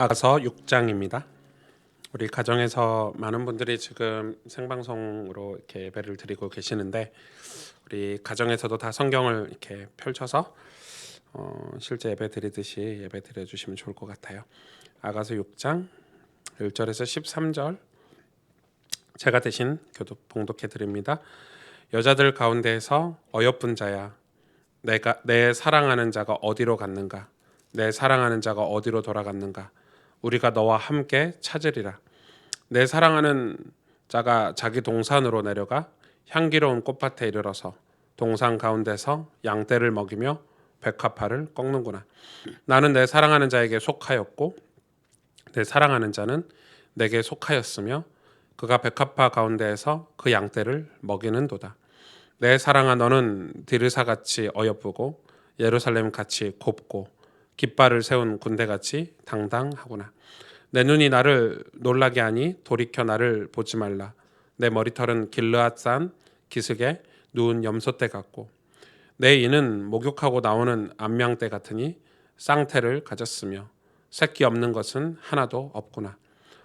아가서 6장입니다. 우리 가정에서 많은 분들이 지금 생방송으로 이렇게 예배를 드리고 계시는데 우리 가정에서도 다 성경을 이렇게 펼쳐서 실제 예배 드리듯이 예배 드려 주시면 좋을 것 같아요. 아가서 6장 1절에서 13절 제가 대신 봉독해 드립니다. 여자들 가운데에서 어여쁜 자야, 내 사랑하는 자가 어디로 갔는가? 내 사랑하는 자가 어디로 돌아갔는가? 우리가 너와 함께 찾으리라. 내 사랑하는 자가 자기 동산으로 내려가 향기로운 꽃밭에 이르러서 동산 가운데서 양떼를 먹이며 백합화를 꺾는구나. 나는 내 사랑하는 자에게 속하였고 내 사랑하는 자는 내게 속하였으며 그가 백합화 가운데에서 그 양떼를 먹이는도다. 내 사랑아, 너는 디르사같이 어여쁘고 예루살렘같이 곱고 깃발을 세운 군대같이 당당하구나. 내 눈이 나를 놀라게 하니 돌이켜 나를 보지 말라. 내 머리털은 길르앗산 기슭에 누운 염소떼 같고 내 이는 목욕하고 나오는 암양떼 같으니 쌍태를 가졌으며 새끼 없는 것은 하나도 없구나.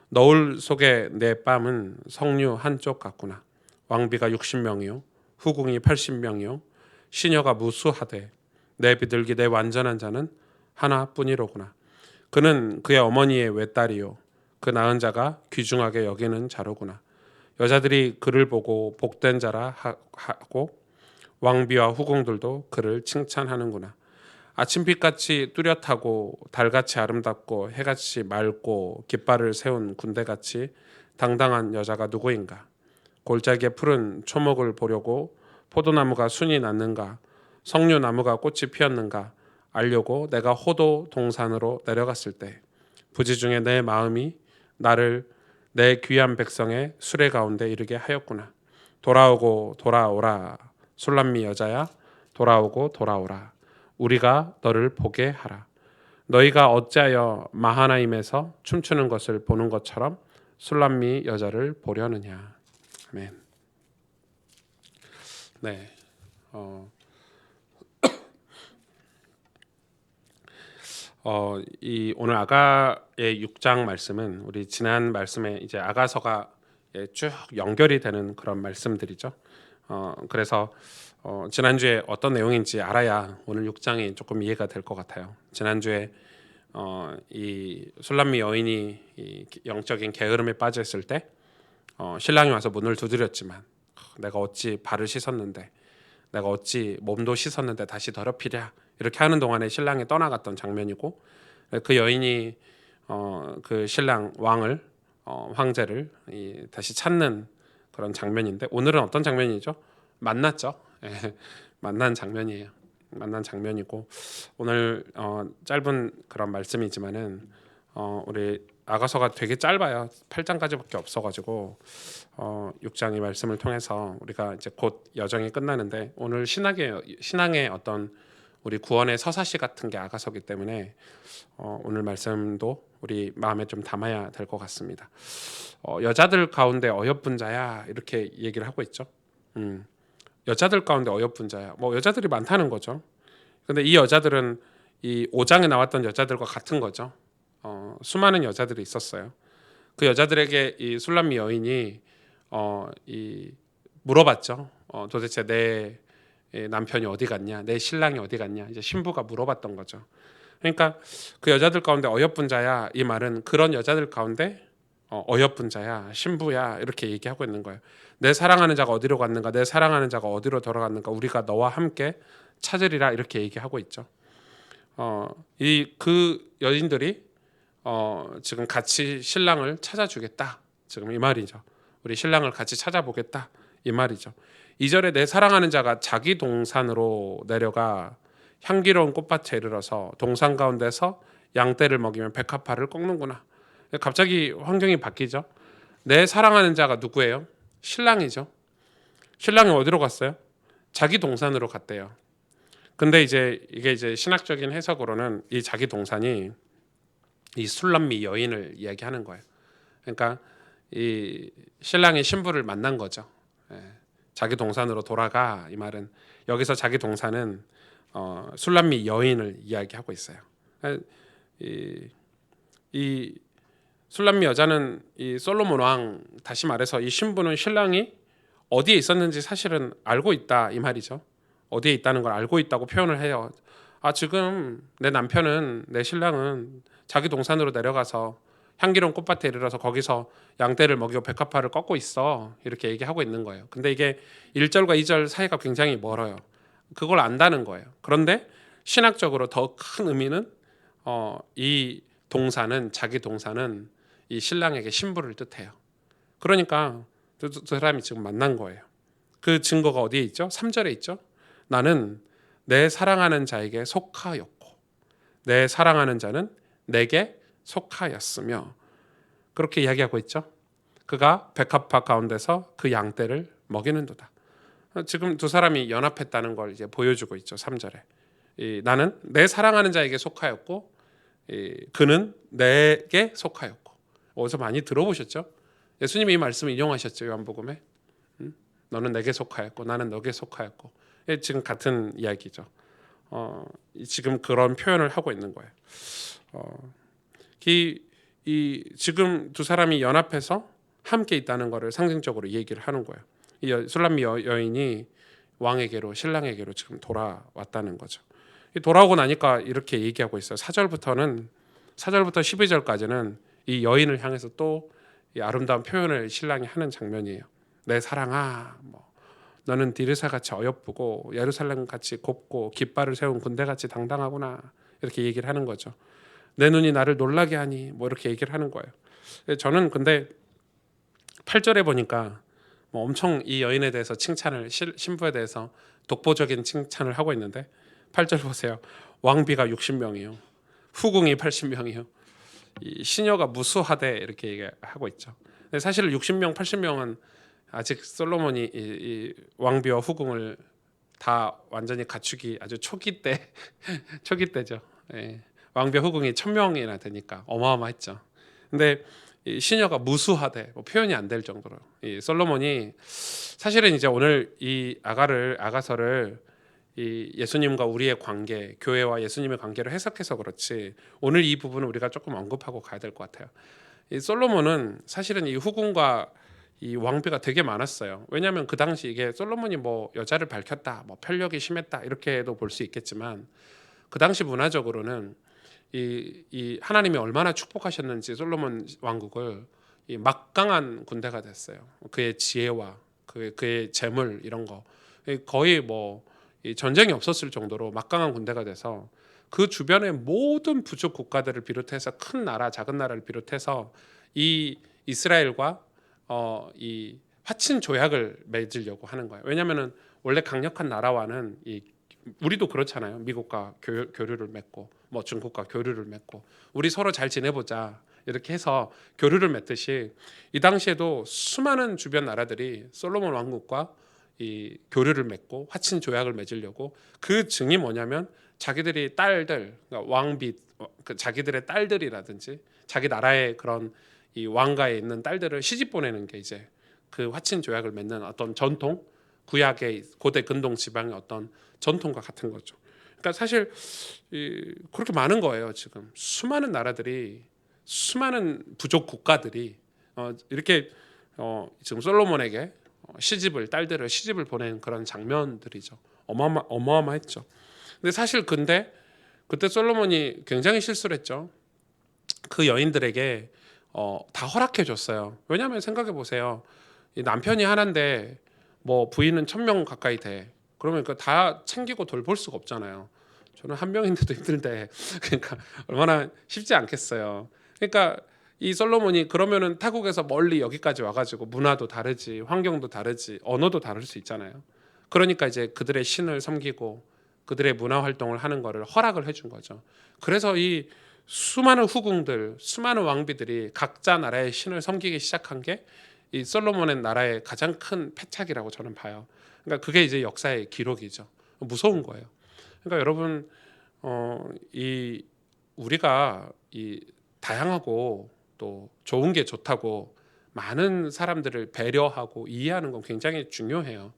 너울 속에 내 뺨은 석류 한쪽 같구나. 왕비가 60명이요 후궁이 80명이요 시녀가 무수하되 내 비둘기 내 완전한 자는 하나뿐이로구나. 그는 그의 어머니의 외딸이요 그 낳은 자가 귀중하게 여기는 자로구나. 여자들이 그를 보고 복된 자라 하고 왕비와 후궁들도 그를 칭찬하는구나. 아침빛같이 뚜렷하고 달같이 아름답고 해같이 맑고 깃발을 세운 군대같이 당당한 여자가 누구인가? 골짜기에 푸른 초목을 보려고 포도나무가 순이 났는가? 석류나무가 꽃이 피었는가? 알려고 내가 호도 동산으로 내려갔을 때 부지 중에 내 마음이 나를 내 귀한 백성의 수레 가운데 이르게 하였구나. 돌아오고 돌아오라. 술람미 여자야, 돌아오고 돌아오라. 우리가 너를 보게 하라. 너희가 어찌하여 마하나임에서 춤추는 것을 보는 것처럼 술람미 여자를 보려느냐. 아멘. 네. 이 오늘 아가의 6장 말씀은 우리 지난 말씀에 이제 아가서가 쭉 연결이 되는 그런 말씀들이죠. 그래서 지난주에 어떤 내용인지 알아야 오늘 6장이 조금 이해가 될 것 같아요. 지난주에 이 술람미 여인이 이 영적인 게으름에 빠져 있을 때 신랑이 와서 문을 두드렸지만 내가 어찌 발을 씻었는데 내가 어찌 몸도 씻었는데 다시 더럽히랴 이렇게 하는 동안에 신랑이 떠나갔던 장면이고 그 여인이 그 신랑 왕을 황제를 다시 찾는 그런 장면인데 오늘은 어떤 장면이죠? 만났죠. 예, 만난 장면이에요. 만난 장면이고 오늘 짧은 그런 말씀이지만은 우리 아가서가 되게 짧아요. 8장까지밖에 없어가지고 6장의 말씀을 통해서 우리가 이제 곧 여정이 끝나는데 오늘 신앙의 어떤 우리 구원의 서사시 같은 게 아가서기 때문에 오늘 말씀도 우리 마음에 좀 담아야 될 것 같습니다. 여자들 가운데 어여쁜 자야 이렇게 얘기를 하고 있죠. 여자들 가운데 어여쁜 자야. 뭐 여자들이 많다는 거죠. 근데 이 여자들은 이 5장에 나왔던 여자들과 같은 거죠. 수많은 여자들이 있었어요. 그 여자들에게 이 술람미 여인이 이 물어봤죠. 도대체 내 남편이 어디 갔냐, 내 신랑이 어디 갔냐, 이제 신부가 물어봤던 거죠. 그러니까 그 여자들 가운데 어여쁜 자야 이 말은 그런 여자들 가운데 어여쁜 자야, 신부야 이렇게 얘기하고 있는 거예요. 내 사랑하는 자가 어디로 갔는가, 내 사랑하는 자가 어디로 돌아갔는가, 우리가 너와 함께 찾으리라 이렇게 얘기하고 있죠. 이 그 여인들이 지금 같이 신랑을 찾아주겠다. 지금 이 말이죠. 우리 신랑을 같이 찾아보겠다. 이 말이죠. 2절에 내 사랑하는 자가 자기 동산으로 내려가 향기로운 꽃밭에 이르러서 동산 가운데서 양떼를 먹이면 백합화를 꺾는구나. 갑자기 환경이 바뀌죠. 내 사랑하는 자가 누구예요? 신랑이죠. 신랑이 어디로 갔어요? 자기 동산으로 갔대요. 근데 이게 이제 신학적인 해석으로는 이 자기 동산이 이 술람미 여인을 이야기하는 거예요. 그러니까 이 신랑이 신부를 만난 거죠. 자기 동산으로 돌아가 이 말은 여기서 자기 동산은 술람미 여인을 이야기하고 있어요. 이 이 술람미 여자는 이 솔로몬 왕, 다시 말해서 이 신부는 신랑이 어디에 있었는지 사실은 알고 있다 이 말이죠. 어디에 있다는 걸 알고 있다고 표현을 해요. 아, 지금 내 남편은, 내 신랑은 자기 동산으로 내려가서 향기로운 꽃밭에 이르러서 거기서 양떼를 먹이고 백합화를 꺾고 있어, 이렇게 얘기하고 있는 거예요. 근데 이게 1절과 2절 사이가 굉장히 멀어요. 그걸 안다는 거예요. 그런데 신학적으로 더 큰 의미는 이 동산은, 자기 동산은 이 신랑에게 신부를 뜻해요. 그러니까 두 사람이 지금 만난 거예요. 그 증거가 어디에 있죠? 3절에 있죠. 나는 내 사랑하는 자에게 속하였고 내 사랑하는 자는 내게 속하였으며, 그렇게 이야기하고 있죠. 그가 백합화 가운데서 그 양떼를 먹이는도다. 지금 두 사람이 연합했다는 걸 이제 보여주고 있죠. 3절에 나는 내 사랑하는 자에게 속하였고 그는 내게 속하였고. 어디서 많이 들어보셨죠? 예수님이 이 말씀을 인용하셨죠. 요한복음에 너는 내게 속하였고 나는 너게 속하였고. 지금 같은 이야기죠. 지금 그런 표현을 하고 있는 거예요. 지금 두 사람이 연합해서 함께 있다는 것을 상징적으로 얘기를 하는 거예요. 이 술람미 여인이 왕에게로, 신랑에게로 지금 돌아왔다는 거죠. 돌아오고 나니까 이렇게 얘기하고 있어요. 4절부터 12절까지는 이 여인을 향해서 또 이 아름다운 표현을 신랑이 하는 장면이에요. 내 사랑아, 너는 디르사같이 어여쁘고 예루살렘같이 곱고 깃발을 세운 군대같이 당당하구나, 이렇게 얘기를 하는 거죠. 내 눈이 나를 놀라게 하니, 이렇게 얘기를 하는 거예요. 저는 근데 8절에 보니까 엄청 이 여인에 대해서 칭찬을, 신부에 대해서 독보적인 칭찬을 하고 있는데, 8절 보세요. 왕비가 60명이요, 후궁이 80명이요, 이 시녀가 무수하되, 이렇게 얘기하고 있죠. 근데 사실 60명, 80명은 아직 솔로몬이 이 왕비와 후궁을 다 완전히 갖추기 아주 초기 때죠. 예. 왕비와 후궁이 1000명이나 되니까 어마어마했죠. 근데 이 시녀가 무수하되, 표현이 안 될 정도로 이 솔로몬이 사실은 이제 오늘 이 아가서를 이 예수님과 우리의 관계, 교회와 예수님의 관계를 해석해서 그렇지, 오늘 이 부분은 우리가 조금 언급하고 가야 될 것 같아요. 이 솔로몬은 사실은 이 후궁과 이 왕비가 되게 많았어요. 왜냐하면 그 당시 이게 솔로몬이 여자를 밝혔다, 편력이 심했다, 이렇게도 볼 수 있겠지만, 그 당시 문화적으로는 이 하나님이 얼마나 축복하셨는지 솔로몬 왕국을 이 막강한 군대가 됐어요. 그의 지혜와 그의 재물, 이런 거 거의 이 전쟁이 없었을 정도로 막강한 군대가 돼서 그 주변의 모든 부족 국가들을 비롯해서 큰 나라, 작은 나라를 비롯해서 이 이스라엘과 이 화친 조약을 맺으려고 하는 거예요. 왜냐하면은 원래 강력한 나라와는 우리도 그렇잖아요. 미국과 교류를 맺고 중국과 교류를 맺고 우리 서로 잘 지내보자, 이렇게 해서 교류를 맺듯이 이 당시에도 수많은 주변 나라들이 솔로몬 왕국과 이 교류를 맺고 화친 조약을 맺으려고, 그 증이 뭐냐면 자기들이 딸들, 그러니까 왕비, 자기들의 딸들이라든지 자기 나라의 그런 이 왕가에 있는 딸들을 시집 보내는 게 이제 그 화친 조약을 맺는 어떤 전통, 구약의 고대 근동 지방의 어떤 전통과 같은 거죠. 그러니까 사실 그렇게 많은 거예요. 지금 수많은 나라들이, 수많은 부족 국가들이 이렇게 지금 솔로몬에게 딸들을 시집을 보낸 그런 장면들이죠. 어마어마했죠. 근데 사실 그때 솔로몬이 굉장히 실수를 했죠. 그 여인들에게 다 허락해 줬어요. 왜냐하면 생각해 보세요. 이 남편이 하나인데 부인은 1000명 가까이 돼. 그러면 그 다 챙기고 돌볼 수가 없잖아요. 저는 한 명인데도 힘든데 그러니까 얼마나 쉽지 않겠어요. 그러니까 이 솔로몬이 그러면은 타국에서 멀리 여기까지 와가지고 문화도 다르지, 환경도 다르지, 언어도 다를 수 있잖아요. 그러니까 이제 그들의 신을 섬기고 그들의 문화 활동을 하는 거를 허락을 해준 거죠. 그래서 이 수많은 후궁들, 수많은 왕비들이 각자 나라의 신을 섬기기 시작한 게 이 솔로몬의 나라의 가장 큰 패착이라고 저는 봐요. 그러니까 그게 이제 역사의 기록이죠. 무서운 거예요. 그러니까 여러분, 우리가 이 다양하고 또 좋은 게 좋다고 많은 사람들을 배려하고 이해하는 건 굉장히 중요해요.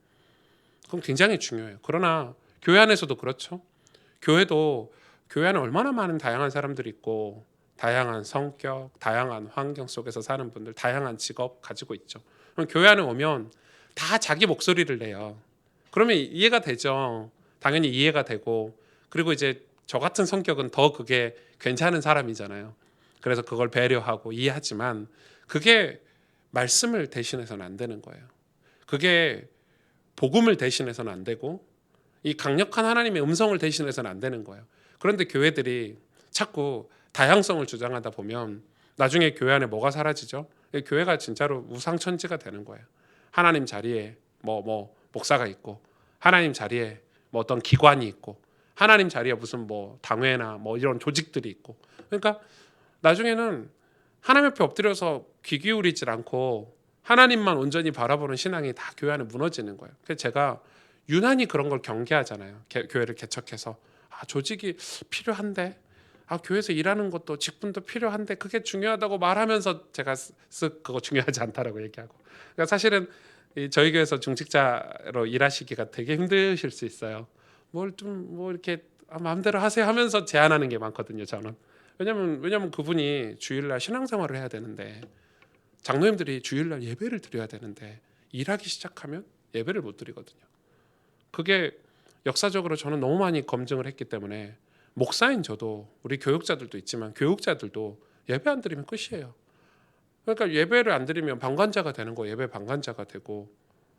그건 굉장히 중요해요. 그러나 교회 안에서도 그렇죠. 교회 안에 얼마나 많은 다양한 사람들이 있고 다양한 성격, 다양한 환경 속에서 사는 분들, 다양한 직업 가지고 있죠. 그럼 교회 안에 오면 다 자기 목소리를 내요. 그러면 이해가 되죠. 당연히 이해가 되고, 그리고 이제 저 같은 성격은 더 그게 괜찮은 사람이잖아요. 그래서 그걸 배려하고 이해하지만 그게 말씀을 대신해서는 안 되는 거예요. 그게 복음을 대신해서는 안 되고 이 강력한 하나님의 음성을 대신해서는 안 되는 거예요. 그런데 교회들이 자꾸 다양성을 주장하다 보면 나중에 교회 안에 뭐가 사라지죠? 교회가 진짜로 우상천지가 되는 거예요. 하나님 자리에 뭐 목사가 있고, 하나님 자리에 뭐 어떤 기관이 있고, 하나님 자리에 무슨 뭐 당회나 뭐 이런 조직들이 있고. 그러니까 나중에는 하나님 옆에 엎드려서 귀 기울이질 않고 하나님만 온전히 바라보는 신앙이 다 교회 안에 무너지는 거예요. 그래서 제가 유난히 그런 걸 경계하잖아요. 교회를 개척해서 조직이 필요한데, 교회에서 일하는 것도 직분도 필요한데 그게 중요하다고 말하면서 제가 쓱 그거 중요하지 않다라고 얘기하고. 그러니까 사실은 저희 교회에서 중직자로 일하시기가 되게 힘드실 수 있어요. 뭘 좀 뭐 이렇게 마음대로 하세요 하면서 제안하는 게 많거든요. 저는 왜냐면 그분이 주일날 신앙생활을 해야 되는데, 장로님들이 주일날 예배를 드려야 되는데 일하기 시작하면 예배를 못 드리거든요. 그게 역사적으로 저는 너무 많이 검증을 했기 때문에, 목사인 저도, 우리 교육자들도 있지만 교육자들도 예배 안 드리면 끝이에요. 그러니까 예배를 안 드리면 방관자가 되는 거, 예배 방관자가 되고,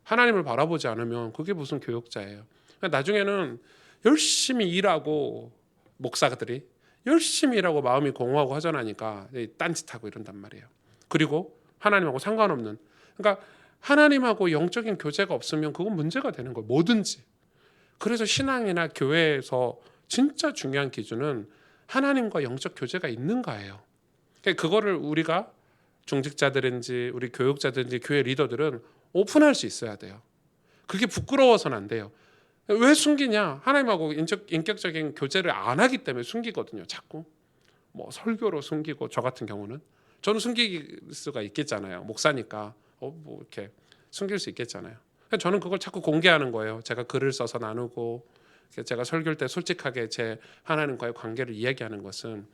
하나님을 바라보지 않으면 그게 무슨 교육자예요. 그러니까 나중에는 열심히 일하고, 목사들이 열심히 일하고 마음이 공허하고 허전하니까 딴짓하고 이런단 말이에요. 그리고 하나님하고 상관없는, 그러니까 하나님하고 영적인 교제가 없으면 그건 문제가 되는 거예요. 뭐든지. 그래서 신앙이나 교회에서 진짜 중요한 기준은 하나님과 영적 교제가 있는가예요. 그거를 우리가 중직자들인지 우리 교육자들인지 교회 리더들은 오픈할 수 있어야 돼요. 그게 부끄러워서는 안 돼요. 왜 숨기냐? 하나님하고 인격적인 교제를 안 하기 때문에 숨기거든요. 자꾸 뭐 설교로 숨기고, 저 같은 경우는 저는 숨길 수가 있겠잖아요. 목사니까 뭐 이렇게 숨길 수 있겠잖아요. 저는 그걸 자꾸 공개하는 거예요. 제가 글을 써서 나누고, 제가 설교할 때 솔직하게 제 하나님과의 관계를 이야기하는 것은,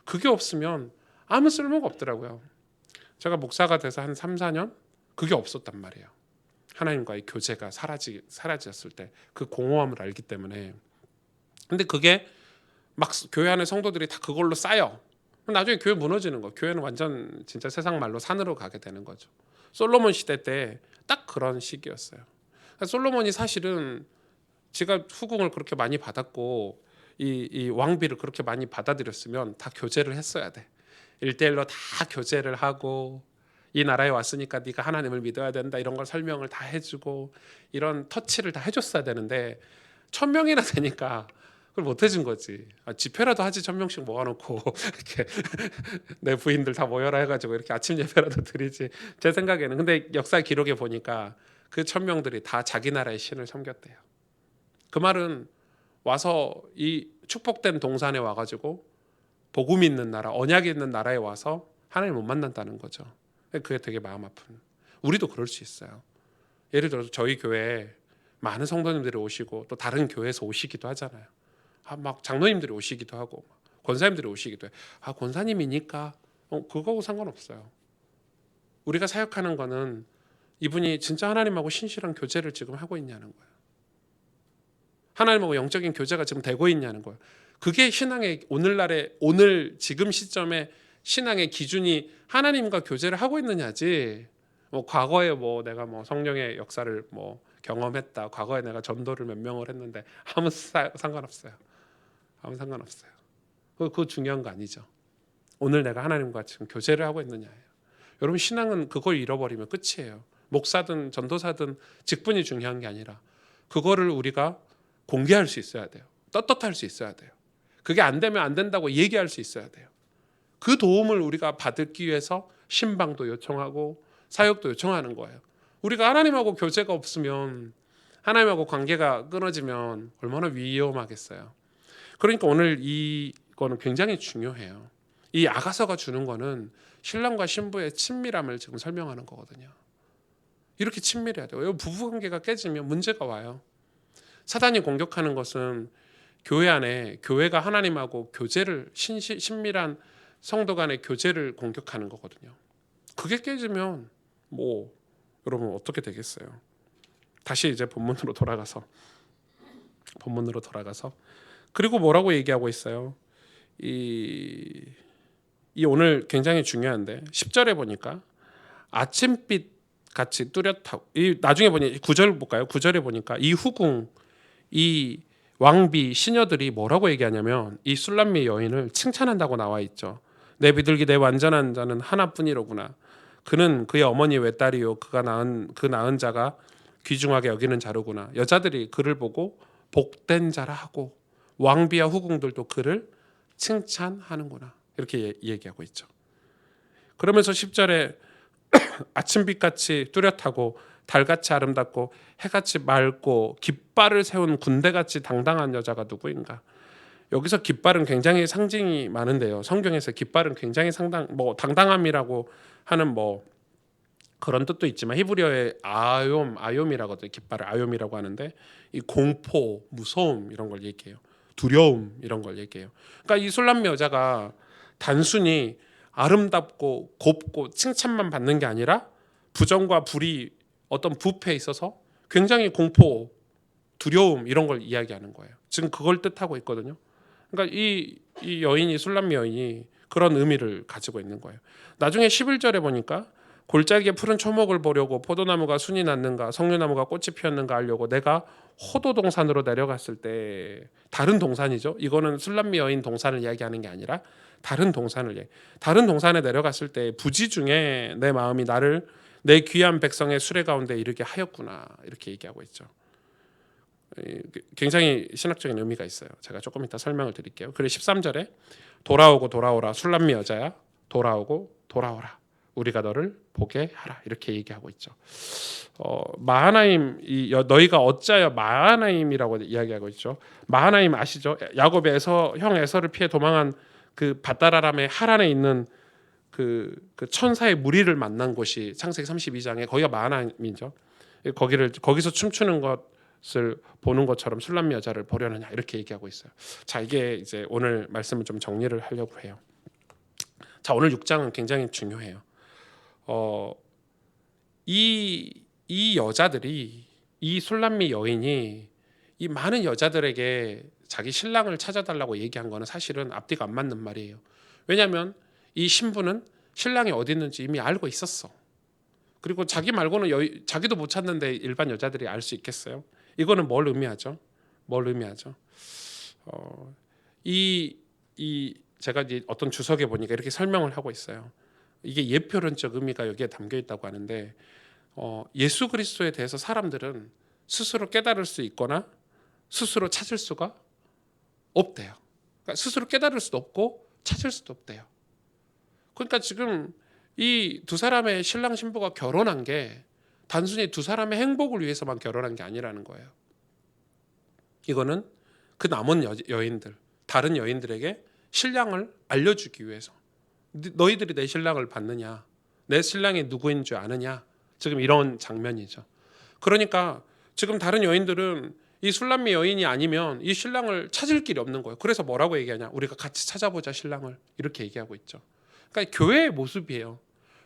그게 없으면 아무 쓸모가 없더라고요. 제가 목사가 돼서 한 3, 4년 그게 없었단 말이에요. 하나님과의 교제가 사라졌을 때 그 공허함을 알기 때문에. 근데 그게 막 교회 안에 성도들이 다 그걸로 쌓여. 나중에 교회 무너지는 거. 교회는 완전 진짜 세상 말로 산으로 가게 되는 거죠. 솔로몬 시대 때 딱 그런 시기였어요. 솔로몬이 사실은 지가 후궁을 그렇게 많이 받았고 이 왕비를 그렇게 많이 받아들였으면 다 교제를 했어야 돼. 1대1로 다 교제를 하고, 이 나라에 왔으니까 네가 하나님을 믿어야 된다 이런 걸 설명을 다 해주고 이런 터치를 다 해줬어야 되는데, 1000명이나 되니까 그걸 못 해준 거지. 집회라도 하지, 1000명씩 모아놓고 이렇게 내 부인들 다 모여라 해가지고 이렇게 아침 예배라도 드리지, 제 생각에는. 근데 역사 기록에 보니까 그 1000명들이 다 자기 나라의 신을 섬겼대요. 그 말은 와서 이 축복된 동산에 와가지고 복음 있는 나라, 언약이 있는 나라에 와서 하나님 못 만난다는 거죠. 그게 되게 마음 아픈. 우리도 그럴 수 있어요. 예를 들어서 저희 교회에 많은 성도님들이 오시고 또 다른 교회에서 오시기도 하잖아요. 막 장로님들이 오시기도 하고 권사님들이 오시기도 해. 권사님이니까 그거하고 상관없어요. 우리가 사역하는 거는 이분이 진짜 하나님하고 신실한 교제를 지금 하고 있냐는 거예요. 하나님하고 영적인 교제가 지금 되고 있냐는 거예요. 그게 신앙의 오늘 지금 시점에 신앙의 기준이 하나님과 교제를 하고 있느냐지. 과거에 내가 성령의 역사를 경험했다, 과거에 내가 전도를 몇 명을 했는데 아무 상관없어요. 아무 상관없어요. 그거 중요한 거 아니죠. 오늘 내가 하나님과 지금 교제를 하고 있느냐예요. 여러분, 신앙은 그걸 잃어버리면 끝이에요. 목사든 전도사든 직분이 중요한 게 아니라 그거를 우리가 공개할 수 있어야 돼요. 떳떳할 수 있어야 돼요. 그게 안 되면 안 된다고 얘기할 수 있어야 돼요. 그 도움을 우리가 받기 위해서 신방도 요청하고 사역도 요청하는 거예요. 우리가 하나님하고 교제가 없으면, 하나님하고 관계가 끊어지면 얼마나 위험하겠어요. 그러니까 오늘 이거는 굉장히 중요해요. 이 아가서가 주는 거는 신랑과 신부의 친밀함을 지금 설명하는 거거든요. 이렇게 친밀해야 돼요. 부부관계가 깨지면 문제가 와요. 사단이 공격하는 것은 교회 안에, 교회가 하나님하고 교제를 신밀한 성도 간의 교제를 공격하는 거거든요. 그게 깨지면 뭐 여러분 어떻게 되겠어요? 다시 이제 본문으로 돌아가서 그리고 뭐라고 얘기하고 있어요? 이 오늘 굉장히 중요한데 10절에 보니까 아침빛 같이 뚜렷하고 이 나중에 보니 9절 볼까요? 9절에 보니까 이 후궁 이 왕비 시녀들이 뭐라고 얘기하냐면 이 술람미 여인을 칭찬한다고 나와 있죠. 내 비둘기 내 완전한 자는 하나뿐이로구나. 그는 그의 어머니 외딸이요 그가 낳은 그 낳은 자가 귀중하게 여기는 자로구나. 여자들이 그를 보고 복된 자라 하고 왕비와 후궁들도 그를 칭찬하는구나. 이렇게 얘기하고 있죠. 그러면서 10절에 아침빛같이 뚜렷하고 달같이 아름답고 해같이 맑고 깃발을 세운 군대같이 당당한 여자가 누구인가? 여기서 깃발은 굉장히 상징이 많은데요. 성경에서 깃발은 굉장히 당당함이라고 하는 그런 뜻도 있지만 히브리어의 아욤이라고 하죠. 깃발을 아욤이라고 하는데 이 공포, 무서움 이런 걸 얘기해요. 두려움 이런 걸 얘기해요. 그러니까 이 술람미 여자가 단순히 아름답고 곱고 칭찬만 받는 게 아니라 부정과 불이 어떤 부패에 있어서 굉장히 공포, 두려움 이런 걸 이야기하는 거예요. 지금 그걸 뜻하고 있거든요. 그러니까 이 여인이 술람미 여인이 그런 의미를 가지고 있는 거예요. 나중에 11절에 보니까 골짜기에 푸른 초목을 보려고 포도나무가 순이 났는가 석류나무가 꽃이 피었는가 알려고 내가 호도 동산으로 내려갔을 때 다른 동산이죠. 이거는 술람미 여인 동산을 이야기하는 게 아니라 다른 동산에 내려갔을 때 부지 중에 내 마음이 나를 내 귀한 백성의 수레 가운데 이르게 하였구나 이렇게 얘기하고 있죠. 굉장히 신학적인 의미가 있어요. 제가 조금 이따 설명을 드릴게요. 그리고 13절에 돌아오고 돌아오라 술람미 여자야 돌아오고 돌아오라 우리가 너를 보게 하라 이렇게 얘기하고 있죠. 마하나임 너희가 어찌하여 마하나임이라고 이야기하고 있죠. 마하나임 아시죠? 야곱의 형 에서를 피해 도망한 그 바다라람의 하란에 있는 그 천사의 무리를 만난 곳이 창세기 32장에 거기가 마하나임이죠. 거기서 춤추는 것을 보는 것처럼 술람미 여자를 보려느냐 이렇게 얘기하고 있어요. 자, 이게 이제 오늘 말씀을 좀 정리를 하려고 해요. 자, 오늘 6장은 굉장히 중요해요. 이 여자들이 이 술람미 여인이 이 많은 여자들에게 자기 신랑을 찾아달라고 얘기한 거는 사실은 앞뒤가 안 맞는 말이에요. 왜냐하면 이 신부는 신랑이 어디 있는지 이미 알고 있었어. 그리고 자기 말고는 자기도 못 찾는데 일반 여자들이 알 수 있겠어요? 이거는 뭘 의미하죠? 제가 이제 어떤 주석에 보니까 이렇게 설명을 하고 있어요. 이게 예표론적 의미가 여기에 담겨 있다고 하는데 예수 그리스도에 대해서 사람들은 스스로 깨달을 수 있거나 스스로 찾을 수가 없대요. 그러니까 스스로 깨달을 수도 없고 찾을 수도 없대요. 그러니까 지금 이 두 사람의 신랑 신부가 결혼한 게 단순히 두 사람의 행복을 위해서만 결혼한 게 아니라는 거예요. 이거는 그 남은 여인들, 다른 여인들에게 신랑을 알려주기 위해서 너희들이 내 신랑을 봤느냐, 내 신랑이 누구인 줄 아느냐, 지금 이런 장면이죠. 그러니까 지금 다른 여인들은 이 술람미 여인이 아니면 이 신랑을 찾을 길이 없는 거예요. 그래서 뭐라고 얘기하냐, 우리가 같이 찾아보자 신랑을 이렇게 얘기하고 있죠. 그러니까 교회의 모습이에요.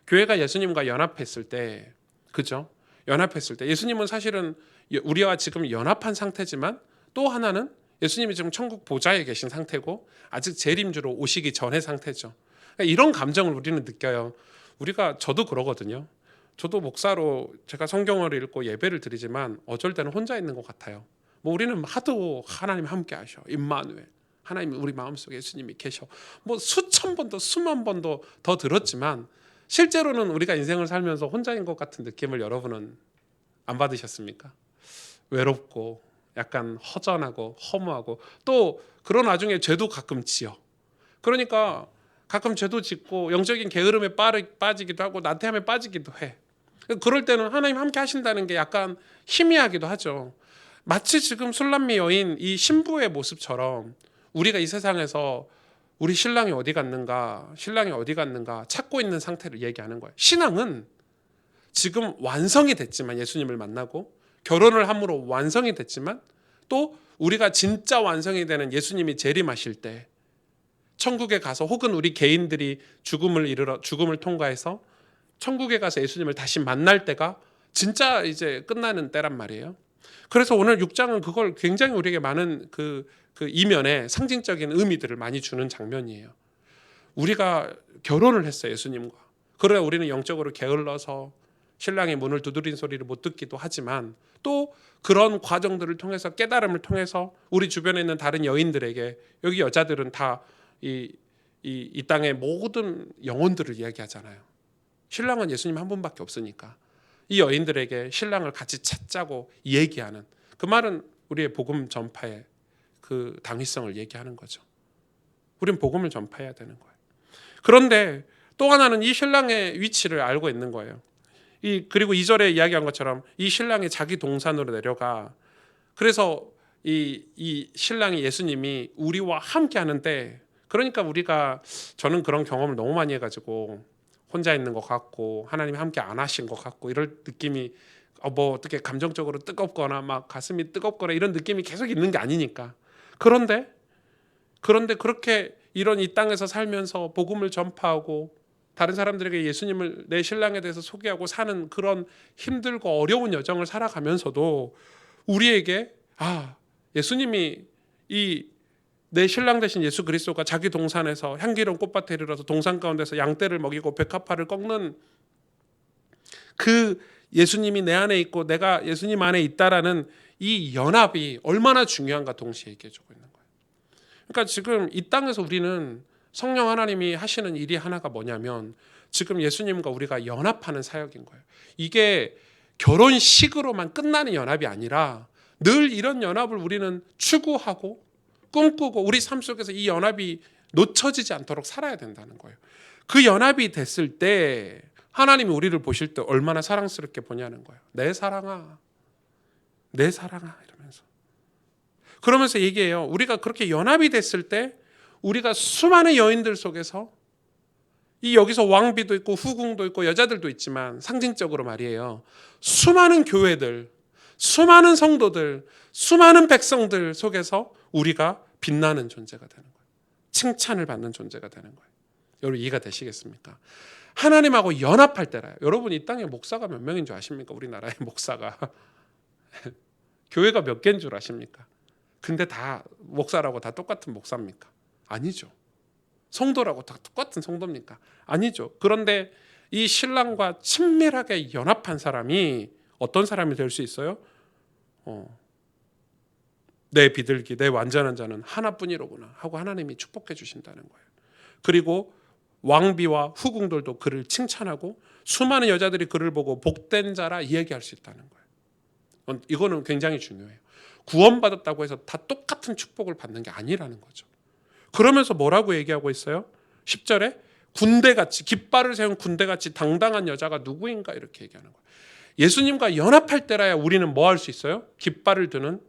교회가 예수님과 연합했을 때, 그죠? 연합했을 때 예수님은 사실은 우리와 지금 연합한 상태지만 또 하나는 예수님이 지금 천국 보좌에 계신 상태고 아직 재림주로 오시기 전의 상태죠. 그러니까 이런 감정을 우리는 느껴요. 저도 그러거든요. 저도 목사로 제가 성경을 읽고 예배를 드리지만 어쩔 때는 혼자 있는 것 같아요. 우리는 하도 하나님 함께 하셔, 임마누엘, 하나님 우리 마음속에 예수님이 계셔. 수천 번도 수만 번도 더 들었지만 실제로는 우리가 인생을 살면서 혼자인 것 같은 느낌을 여러분은 안 받으셨습니까? 외롭고 약간 허전하고 허무하고 또 그런 와중에 죄도 가끔 지어. 그러니까 가끔 죄도 짓고 영적인 게으름에 빠지기도 하고 나태함에 빠지기도 해. 그럴 때는 하나님 함께 하신다는 게 약간 희미하기도 하죠. 마치 지금 술람미 여인 이 신부의 모습처럼 우리가 이 세상에서 우리 신랑이 어디 갔는가 찾고 있는 상태를 얘기하는 거예요. 신앙은 지금 완성이 됐지만 예수님을 만나고 결혼을 함으로 완성이 됐지만 또 우리가 진짜 완성이 되는 예수님이 재림하실 때 천국에 가서 혹은 우리 개인들이 죽음을 통과해서 천국에 가서 예수님을 다시 만날 때가 진짜 이제 끝나는 때란 말이에요. 그래서 오늘 6장은 그걸 굉장히 우리에게 많은 그 이면에 상징적인 의미들을 많이 주는 장면이에요. 우리가 결혼을 했어요, 예수님과. 그래 우리는 영적으로 게을러서 신랑의 문을 두드린 소리를 못 듣기도 하지만 또 그런 과정들을 통해서 깨달음을 통해서 우리 주변에 있는 다른 여인들에게 여기 여자들은 다 이 땅의 모든 영혼들을 이야기하잖아요. 신랑은 예수님 한 분밖에 없으니까 이 여인들에게 신랑을 같이 찾자고 얘기하는 그 말은 우리의 복음 전파의 그 당위성을 얘기하는 거죠. 우린 복음을 전파해야 되는 거예요. 그런데 또 하나는 이 신랑의 위치를 알고 있는 거예요. 그리고 2절에 이야기한 것처럼 이 신랑이 자기 동산으로 내려가. 그래서 이 신랑이 예수님이 우리와 함께 하는데, 그러니까 저는 그런 경험을 너무 많이 해가지고 혼자 있는 것 같고 하나님이 함께 안 하신 것 같고 이럴 느낌이 뭐 어떻게 감정적으로 뜨겁거나 막 가슴이 뜨겁거나 이런 느낌이 계속 있는 게 아니니까. 그런데 그렇게 이런 이 땅에서 살면서 복음을 전파하고 다른 사람들에게 예수님을 내 신랑에 대해서 소개하고 사는 그런 힘들고 어려운 여정을 살아가면서도 우리에게 예수님이 내 신랑 대신 예수 그리스도가 자기 동산에서 향기로운 꽃밭에 이르러서 동산 가운데서 양떼를 먹이고 백합화를 꺾는 그 예수님이 내 안에 있고 내가 예수님 안에 있다라는 이 연합이 얼마나 중요한가 동시에 얘기해주고 있는 거예요. 그러니까 지금 이 땅에서 우리는 성령 하나님이 하시는 일이 하나가 뭐냐면 지금 예수님과 우리가 연합하는 사역인 거예요. 이게 결혼식으로만 끝나는 연합이 아니라 늘 이런 연합을 우리는 추구하고 꿈꾸고 우리 삶 속에서 이 연합이 놓쳐지지 않도록 살아야 된다는 거예요. 그 연합이 됐을 때 하나님이 우리를 보실 때 얼마나 사랑스럽게 보냐는 거예요. 내 사랑아, 내 사랑아 이러면서. 그러면서 얘기해요. 우리가 그렇게 연합이 됐을 때 우리가 수많은 여인들 속에서 여기서 왕비도 있고 후궁도 있고 여자들도 있지만 상징적으로 말이에요. 수많은 교회들, 수많은 성도들, 수많은 백성들 속에서 우리가 빛나는 존재가 되는 거예요. 칭찬을 받는 존재가 되는 거예요. 여러분 이해가 되시겠습니까? 하나님하고 연합할 때라요. 여러분 이 땅에 목사가 몇 명인 줄 아십니까? 우리나라의 목사가 교회가 몇 개인 줄 아십니까? 근데 다 목사라고 다 똑같은 목사입니까? 아니죠. 성도라고 다 똑같은 성도입니까? 아니죠. 그런데 이 신랑과 친밀하게 연합한 사람이 어떤 사람이 될 수 있어요? 내 비둘기, 내 완전한 자는 하나뿐이로구나 하고 하나님이 축복해 주신다는 거예요. 그리고 왕비와 후궁들도 그를 칭찬하고 수많은 여자들이 그를 보고 복된 자라 이야기할 수 있다는 거예요. 이거는 굉장히 중요해요. 구원받았다고 해서 다 똑같은 축복을 받는 게 아니라는 거죠. 그러면서 뭐라고 얘기하고 있어요? 10절에 군대같이 깃발을 세운 군대같이 당당한 여자가 누구인가 이렇게 얘기하는 거예요. 예수님과 연합할 때라야 우리는 뭐 할 수 있어요? 깃발을 드는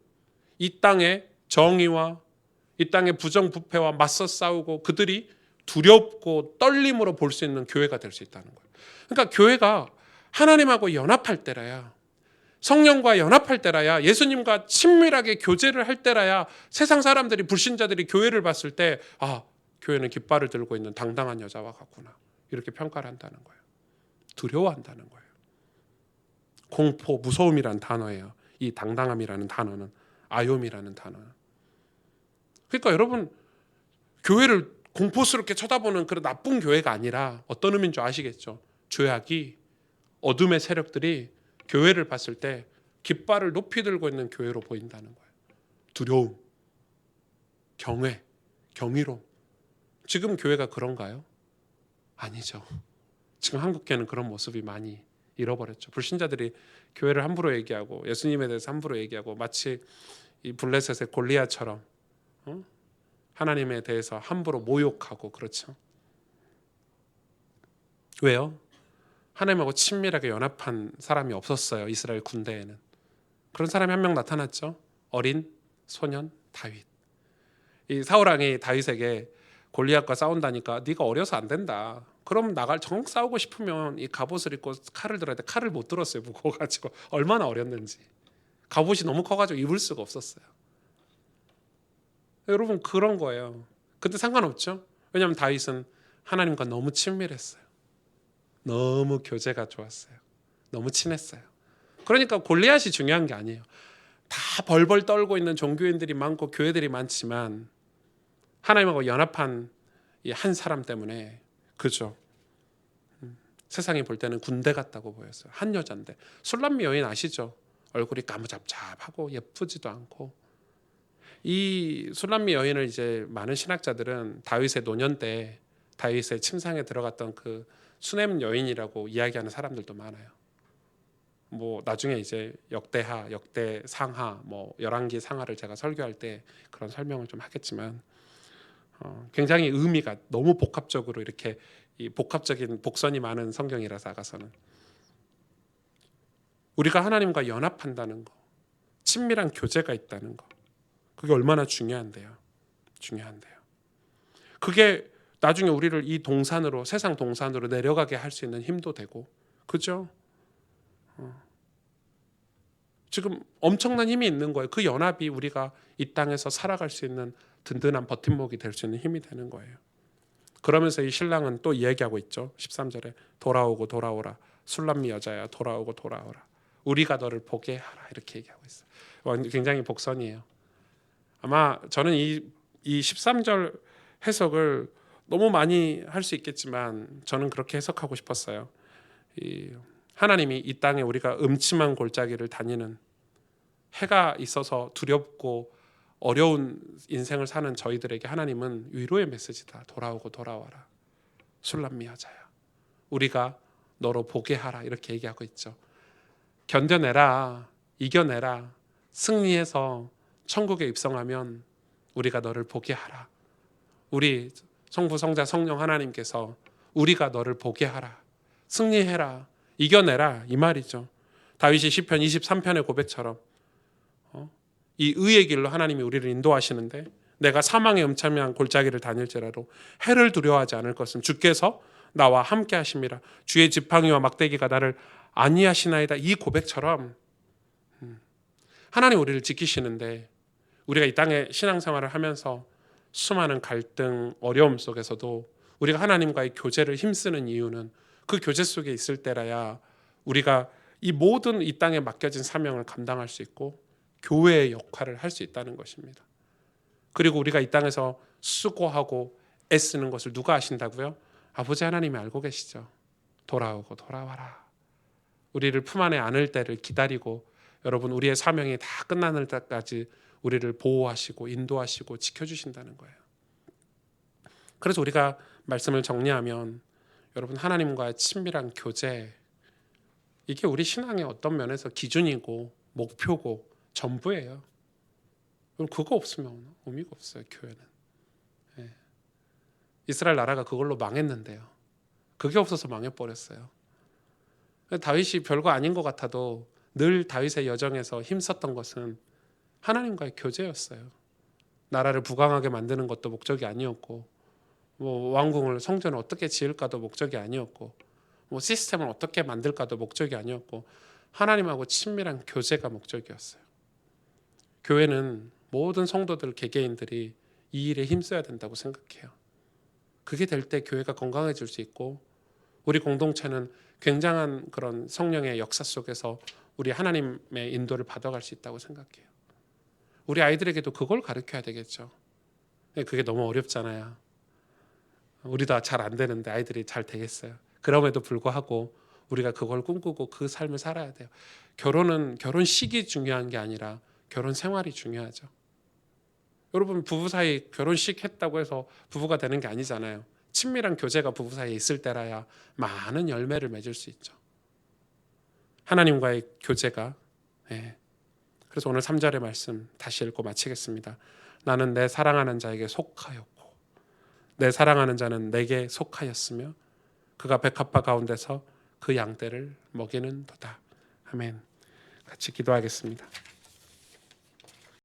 이 땅의 정의와 이 땅의 부정부패와 맞서 싸우고 그들이 두렵고 떨림으로 볼 수 있는 교회가 될 수 있다는 거예요. 그러니까 교회가 하나님하고 연합할 때라야, 성령과 연합할 때라야, 예수님과 친밀하게 교제를 할 때라야 세상 사람들이, 불신자들이 교회를 봤을 때 교회는 깃발을 들고 있는 당당한 여자와 같구나 이렇게 평가를 한다는 거예요. 두려워한다는 거예요. 공포, 무서움이란 단어예요. 이 당당함이라는 단어는, 아욤이라는 단어는. 그러니까 여러분 교회를 공포스럽게 쳐다보는 그런 나쁜 교회가 아니라 어떤 의미인 줄 아시겠죠? 죄악이, 어둠의 세력들이 교회를 봤을 때 깃발을 높이 들고 있는 교회로 보인다는 거예요. 두려움, 경외, 경이로움. 지금 교회가 그런가요? 아니죠. 지금 한국교회는 그런 모습이 많이 잃어버렸죠. 불신자들이 교회를 함부로 얘기하고 예수님에 대해서 함부로 얘기하고 마치 이 블레셋의 골리앗처럼 하나님에 대해서 함부로 모욕하고 그렇죠. 왜요? 하나님하고 친밀하게 연합한 사람이 없었어요. 이스라엘 군대에는. 그런 사람이 한 명 나타났죠. 어린 소년 다윗. 이 사울왕이 다윗에게 골리앗과 싸운다니까 네가 어려서 안 된다. 그럼 정 싸우고 싶으면 이 갑옷을 입고 칼을 들어야 돼. 칼을 못 들었어요. 무거워가지고. 얼마나 어렸는지. 갑옷이 너무 커가지고 입을 수가 없었어요. 여러분 그런 거예요. 근데 상관없죠. 왜냐하면 다윗은 하나님과 너무 친밀했어요. 너무 교제가 좋았어요. 너무 친했어요. 그러니까 골리앗이 중요한 게 아니에요. 다 벌벌 떨고 있는 종교인들이 많고 교회들이 많지만 하나님하고 연합한 이 한 사람 때문에, 그죠? 세상이 볼 때는 군대 같다고 보였어요. 한 여잔데. 술람미 여인 아시죠? 얼굴이 까무잡잡하고 예쁘지도 않고. 이 술람미 여인을 이제 많은 신학자들은 다윗의 노년 때 다윗의 침상에 들어갔던 그 수냄 여인이라고 이야기하는 사람들도 많아요. 뭐 나중에 이제 역대하, 역대상하, 뭐 열왕기 상하를 제가 설교할 때 그런 설명을 좀 하겠지만 굉장히 의미가 너무 복합적으로 이렇게 이 복합적인 복선이 많은 성경이라서 아가서는 우리가 하나님과 연합한다는 거, 친밀한 교제가 있다는 거, 그게 얼마나 중요한데요. 중요한데요. 그게 나중에 우리를 이 동산으로, 세상 동산으로 내려가게 할 수 있는 힘도 되고, 그죠? 지금 엄청난 힘이 있는 거예요. 그 연합이 우리가 이 땅에서 살아갈 수 있는 든든한 버팀목이 될 수 있는 힘이 되는 거예요. 그러면서 이 신랑은 또 이야기하고 있죠. 13절에 돌아오고 돌아오라. 술람미 여자야 돌아오고 돌아오라. 우리가 너를 보게 하라. 이렇게 얘기하고 있어요. 굉장히 복선이에요. 아마 저는 이 13절 해석을 너무 많이 할 수 있겠지만 저는 그렇게 해석하고 싶었어요. 하나님이 이 땅에 우리가 음침한 골짜기를 다니는, 해가 있어서 두렵고 어려운 인생을 사는 저희들에게 하나님은 위로의 메시지다. 돌아오고 돌아와라. 술람미 여자야. 우리가 너로 보게 하라. 이렇게 얘기하고 있죠. 견뎌내라. 이겨내라. 승리해서 천국에 입성하면 우리가 너를 보게 하라. 우리 성부, 성자, 성령 하나님께서 우리가 너를 보게 하라. 승리해라. 이겨내라. 이 말이죠. 다윗이 시편 23편의 고백처럼 이 의의 길로 하나님이 우리를 인도하시는데 내가 사망의 음침한 골짜기를 다닐지라도 해를 두려워하지 않을 것은 주께서 나와 함께 하심이라. 주의 지팡이와 막대기가 나를 안위하시나이다. 이 고백처럼 하나님 우리를 지키시는데 우리가 이 땅에 신앙생활을 하면서 수많은 갈등, 어려움 속에서도 우리가 하나님과의 교제를 힘쓰는 이유는 그 교제 속에 있을 때라야 우리가 이 모든 이 땅에 맡겨진 사명을 감당할 수 있고 교회의 역할을 할 수 있다는 것입니다. 그리고 우리가 이 땅에서 수고하고 애쓰는 것을 누가 아신다고요? 아버지 하나님이 알고 계시죠. 돌아오고 돌아와라. 우리를 품 안에 안을 때를 기다리고 여러분 우리의 사명이 다 끝나는 때까지 우리를 보호하시고 인도하시고 지켜주신다는 거예요. 그래서 우리가 말씀을 정리하면 여러분 하나님과의 친밀한 교제, 이게 우리 신앙의 어떤 면에서 기준이고 목표고 전부예요. 그거 없으면 의미가 없어요. 교회는. 이스라엘 나라가 그걸로 망했는데요. 그게 없어서 망해버렸어요. 다윗이 별거 아닌 것 같아도 늘 다윗의 여정에서 힘썼던 것은 하나님과의 교제였어요. 나라를 부강하게 만드는 것도 목적이 아니었고, 뭐 왕궁을 성전을 어떻게 지을까도 목적이 아니었고, 뭐 시스템을 어떻게 만들까도 목적이 아니었고, 하나님하고 친밀한 교제가 목적이었어요. 교회는 모든 성도들 개개인들이 이 일에 힘써야 된다고 생각해요. 그게 될 때 교회가 건강해질 수 있고 우리 공동체는 굉장한 그런 성령의 역사 속에서 우리 하나님의 인도를 받아갈 수 있다고 생각해요. 우리 아이들에게도 그걸 가르쳐야 되겠죠. 그게 너무 어렵잖아요. 우리도 잘 안 되는데 아이들이 잘 되겠어요. 그럼에도 불구하고 우리가 그걸 꿈꾸고 그 삶을 살아야 돼요. 결혼은 결혼 시기 중요한 게 아니라 결혼 생활이 중요하죠. 여러분 부부 사이 결혼식 했다고 해서 부부가 되는 게 아니잖아요. 친밀한 교제가 부부 사이에 있을 때라야 많은 열매를 맺을 수 있죠. 하나님과의 교제가. 그래서 오늘 3절의 말씀 다시 읽고 마치겠습니다. 나는 내 사랑하는 자에게 속하였고 내 사랑하는 자는 내게 속하였으며 그가 백합화 가운데서 그 양떼를 먹이는도다. 아멘. 같이 기도하겠습니다.